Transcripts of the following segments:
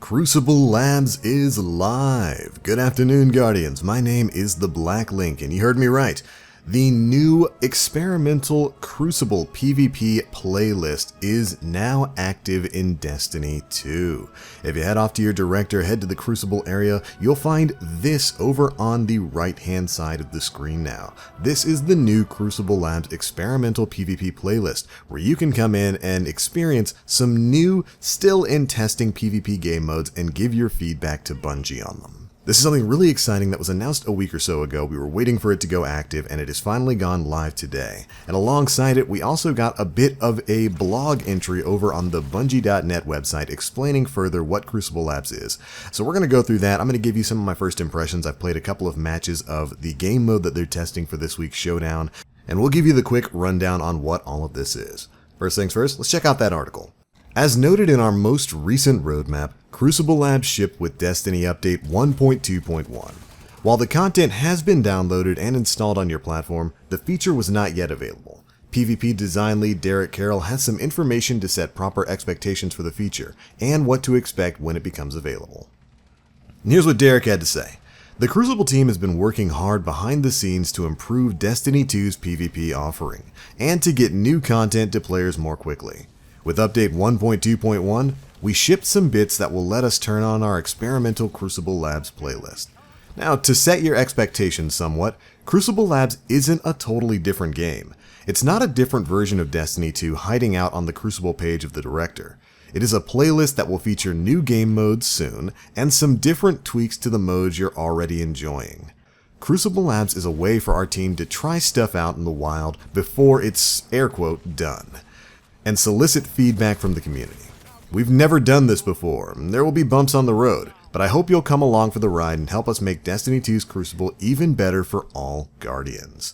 Crucible Labs is live. Good afternoon, Guardians. My name is the Black Link, and you heard me right. The new experimental Crucible PvP playlist is now active in Destiny 2. If you head off to your director, head to the Crucible area, you'll find this over on the right-hand side of the screen now. This is the new Crucible Labs experimental PvP playlist, where you can come in and experience some new, still in testing PvP game modes and give your feedback to Bungie on them. This is something really exciting that was announced a week or so ago. We were waiting for it to go active, and it has finally gone live today. And alongside it, we also got a bit of a blog entry over on the Bungie.net website explaining further what Crucible Labs is. So we're going to go through that. I'm going to give you some of my first impressions. I've played a couple of matches of the game mode that they're testing for this week's Showdown, and we'll give you the quick rundown on what all of this is. First things first, let's check out that article. As noted in our most recent roadmap, Crucible Labs shipped with Destiny Update 1.2.1. While the content has been downloaded and installed on your platform, the feature was not yet available. PvP design lead Derek Carroll has some information to set proper expectations for the feature, and what to expect when it becomes available. And here's what Derek had to say. The Crucible team has been working hard behind the scenes to improve Destiny 2's PvP offering, and to get new content to players more quickly. With Update 1.2.1, we shipped some bits that will let us turn on our experimental Crucible Labs playlist. Now, to set your expectations somewhat, Crucible Labs isn't a totally different game. It's not a different version of Destiny 2 hiding out on the Crucible page of the director. It is a playlist that will feature new game modes soon, and some different tweaks to the modes you're already enjoying. Crucible Labs is a way for our team to try stuff out in the wild before it's, air quote, done, and solicit feedback from the community. We've never done this before, and there will be bumps on the road, but I hope you'll come along for the ride and help us make Destiny 2's Crucible even better for all Guardians.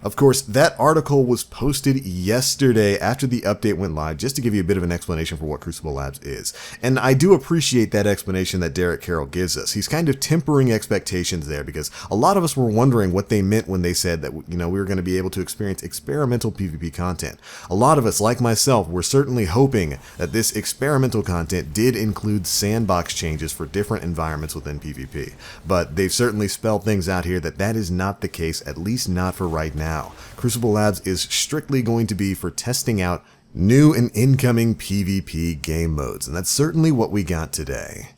Of course, that article was posted yesterday after the update went live, just to give you a bit of an explanation for what Crucible Labs is. And I do appreciate that explanation that Derek Carroll gives us. He's kind of tempering expectations there, because a lot of us were wondering what they meant when they said that, we were going to be able to experience experimental PvP content. A lot of us, like myself, were certainly hoping that this experimental content did include sandbox changes for different environments within PvP. But they've certainly spelled things out here that is not the case, at least not for right now. Crucible Labs is strictly going to be for testing out new and incoming PvP game modes, and that's certainly what we got today.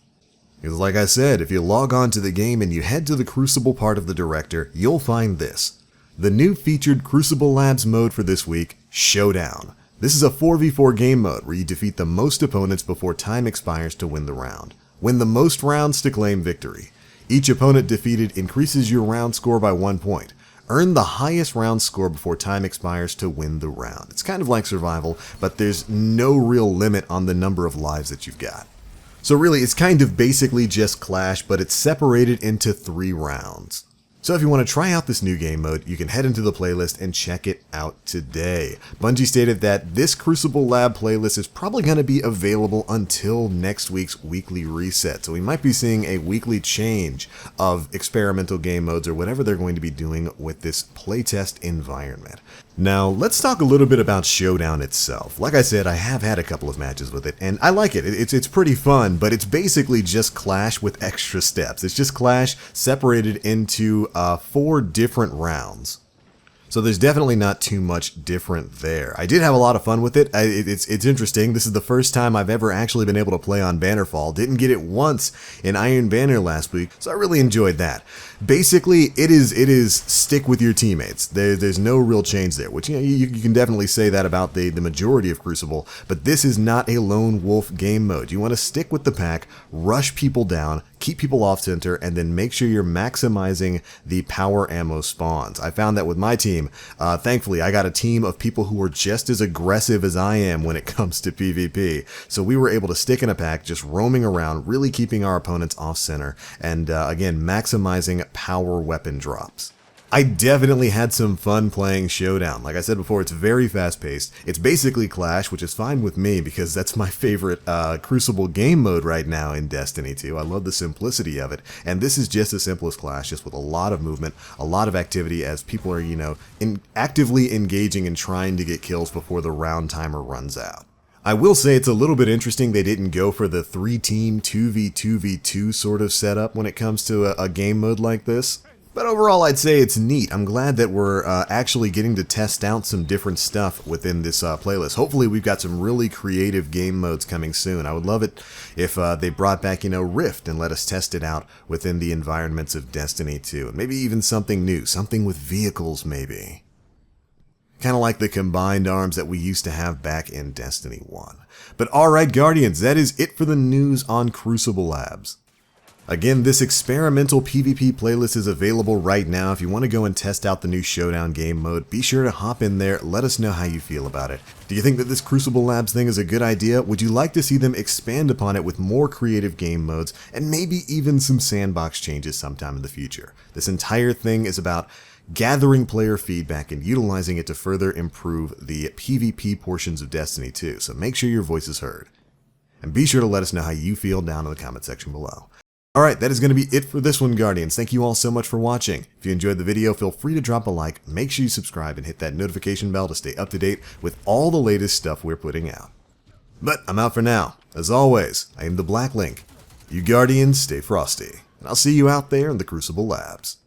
Because like I said, if you log on to the game and you head to the Crucible part of the director, you'll find this. The new featured Crucible Labs mode for this week, Showdown. This is a 4v4 game mode where you defeat the most opponents before time expires to win the round. Win the most rounds to claim victory. Each opponent defeated increases your round score by 1 point. Earn the highest round score before time expires to win the round. It's kind of like survival, but there's no real limit on the number of lives that you've got. So really, it's kind of basically just Clash, but it's separated into 3 rounds. So if you want to try out this new game mode, you can head into the playlist and check it out today. Bungie stated that this Crucible Lab playlist is probably going to be available until next week's weekly reset. So we might be seeing a weekly change of experimental game modes or whatever they're going to be doing with this playtest environment. Now, let's talk a little bit about Showdown itself. Like I said, I have had a couple of matches with it, and I like it. It's pretty fun, but it's basically just Clash with extra steps. It's just Clash separated into 4 different rounds. So there's definitely not too much different there. I did have a lot of fun with it. It's interesting. This is the first time I've ever actually been able to play on Bannerfall. Didn't get it once in Iron Banner last week, so I really enjoyed that. Basically, it is stick with your teammates. There's no real change there, which you can definitely say that about the majority of Crucible, but this is not a lone wolf game mode. You want to stick with the pack, rush people down, keep people off center, and then make sure you're maximizing the power ammo spawns. I found that with my team. Thankfully, I got a team of people who are just as aggressive as I am when it comes to PvP. So we were able to stick in a pack, just roaming around, really keeping our opponents off center, and again, maximizing power weapon drops. I definitely had some fun playing Showdown. Like I said before, it's very fast-paced. It's basically Clash, which is fine with me because that's my favorite Crucible game mode right now in Destiny 2. I love the simplicity of it, and this is just as simple as Clash, just with a lot of movement, a lot of activity as people are, actively engaging and trying to get kills before the round timer runs out. I will say it's a little bit interesting they didn't go for the 3-team 2v2v2 sort of setup when it comes to a game mode like this. But overall, I'd say it's neat. I'm glad that we're actually getting to test out some different stuff within this playlist. Hopefully, we've got some really creative game modes coming soon. I would love it if they brought back, Rift and let us test it out within the environments of Destiny 2. And maybe even something new, something with vehicles maybe. Kind of like the combined arms that we used to have back in Destiny 1. But alright, Guardians, that is it for the news on Crucible Labs. Again, this experimental PvP playlist is available right now. If you want to go and test out the new Showdown game mode, be sure to hop in there. Let us know how you feel about it. Do you think that this Crucible Labs thing is a good idea? Would you like to see them expand upon it with more creative game modes and maybe even some sandbox changes sometime in the future? This entire thing is about gathering player feedback and utilizing it to further improve the PvP portions of Destiny 2, so make sure your voice is heard. And be sure to let us know how you feel down in the comment section below. Alright, that is going to be it for this one, Guardians. Thank you all so much for watching. If you enjoyed the video, feel free to drop a like, make sure you subscribe, and hit that notification bell to stay up to date with all the latest stuff we're putting out. But I'm out for now. As always, I am the Black Link. You Guardians, stay frosty, and I'll see you out there in the Crucible Labs.